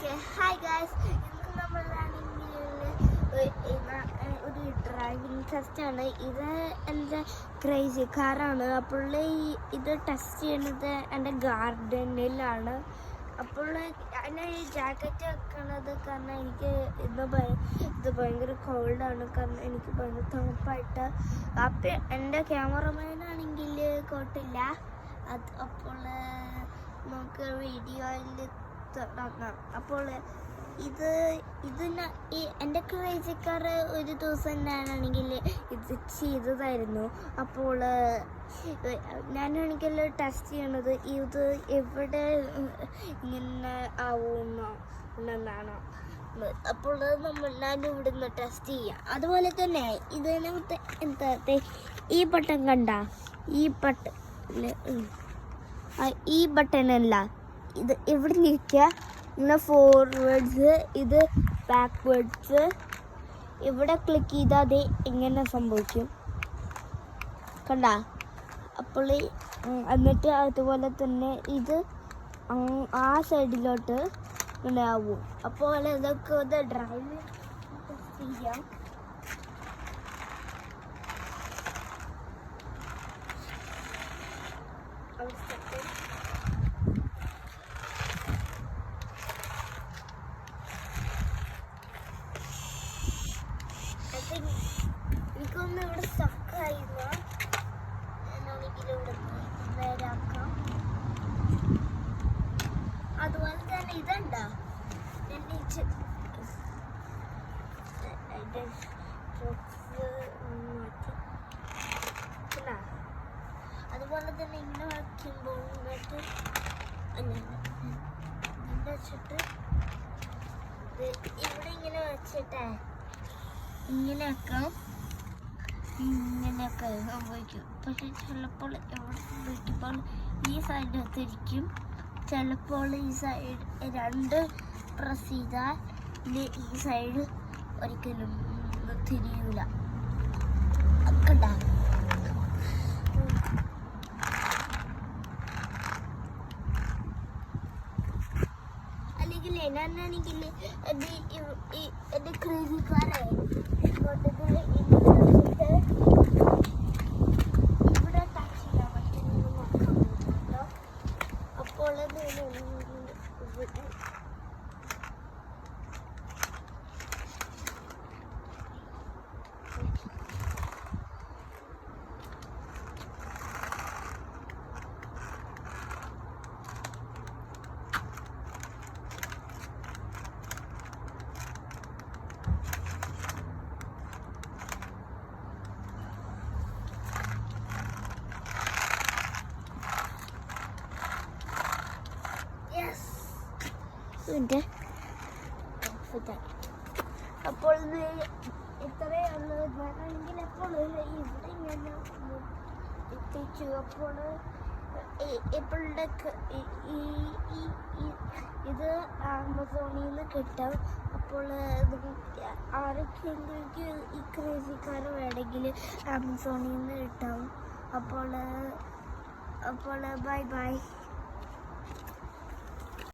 Okay hi guys, ഇന്ന് നമ്മളാണെങ്കിൽ ഒരു ഡ്രൈവിംഗ് ടെസ്റ്റാണ്. ഇത് എൻ്റെ ക്രേസി കാറാണ്. അപ്പോൾ ഇത് ടെസ്റ്റ് ചെയ്യുന്നത് എൻ്റെ ഗാർഡനിലാണ്. അപ്പോൾ ഞാൻ ഈ ജാക്കറ്റ് വെക്കണത് കാരണം എനിക്ക് ഇത് ഭയങ്കര കോൾഡാണ്. കാരണം എനിക്ക് ഭയങ്കര തണുപ്പായിട്ട്. അപ്പം എൻ്റെ ക്യാമറമാനാണെങ്കിൽ കോട്ടില്ല. അപ്പോൾ നമുക്ക് വീഡിയോയിൽ തുടങ്ങാം. അപ്പോൾ എൻ്റെ ക്രേസിക്കാർ ഒരു ദിവസം ഞാനാണെങ്കിൽ ഇത് ചെയ്തതായിരുന്നു. അപ്പോൾ ഞാനാണെങ്കിൽ ടെസ്റ്റ് ചെയ്യണത് ഇത് എവിടെ ഇങ്ങനെ ആവുമെന്നാണ്. അപ്പോൾ ഞാൻ ഇവിടുന്ന് ടെസ്റ്റ് ചെയ്യാം. അതുപോലെ തന്നെ ഇതിനകത്ത് എന്താ ഈ ബട്ടൺ കണ്ട, ഈ ബട്ടണല്ല, ഇത് എവിടെ നിൽക്കുക, ഇങ്ങനെ ഫോർവേഡ്സ്, ഇത് ബാക്ക്വേഡ്സ്. ഇവിടെ ക്ലിക്ക് ചെയ്താൽ അത് എങ്ങനെ സംഭവിക്കും കണ്ട. അപ്പോൾ എന്നിട്ട് അതുപോലെ തന്നെ ഇത് ആ സൈഡിലോട്ട് ഇങ്ങനെ ആവും. അപ്പോൾ ഇതൊക്കെ ഒന്ന് ഡ്രൈവ് ചെയ്യാം. എനിക്കൊന്ന് ഇവിടെ സ്റ്റക്കായിരുന്നു. ഞാനാണെങ്കിൽ ഇവിടെ നേരാക്കാം. അതുപോലെ തന്നെ ഇതുണ്ട, അതുപോലെ തന്നെ ഇങ്ങനെ വയ്ക്കുമ്പോൾ ഇങ്ങോട്ട് വെച്ചിട്ട് ഇവിടെ ഇങ്ങനെ വെച്ചിട്ടേ ഇങ്ങനെ വെക്കാം. ഇങ്ങനെയൊക്കെ സംഭവിക്കും. പക്ഷെ ചിലപ്പോൾ എവിടെ സംഭവിക്കുമ്പോൾ ഈ സൈഡ് തിരിക്കും, ചിലപ്പോൾ ഈ സൈഡ് രണ്ട് പ്രസ് ചെയ്താൽ ഈ സൈഡ് ഒരിക്കലും തിരിയൂല. ഒക്കെ ഉണ്ടാകും. അല്ലെങ്കിൽ ഞാനാണെങ്കിൽ എൻ്റെ ക്രേസിക്കാരെ ഇവിടെ ടച്ച് ചെയ്യാൻ പറ്റുന്നു. അപ്പോൾ അപ്പോൾ ഇത്രയേ ഉള്ളൂ. ഞാനാണെങ്കിൽ എപ്പോൾ ഇവിടെ ഇങ്ങനെ എത്തിച്ചു. അപ്പോൾ ഇപ്പോഴുടെ ഇത് ആമസോണിൽ നിന്ന് കിട്ടും. അപ്പോൾ ആരൊക്കെയെങ്കിലും ഈ ക്രേസിക്കാർ വേണമെങ്കിൽ ആമസോണിൽ നിന്ന് കിട്ടും. അപ്പോൾ ബൈ ബൈ.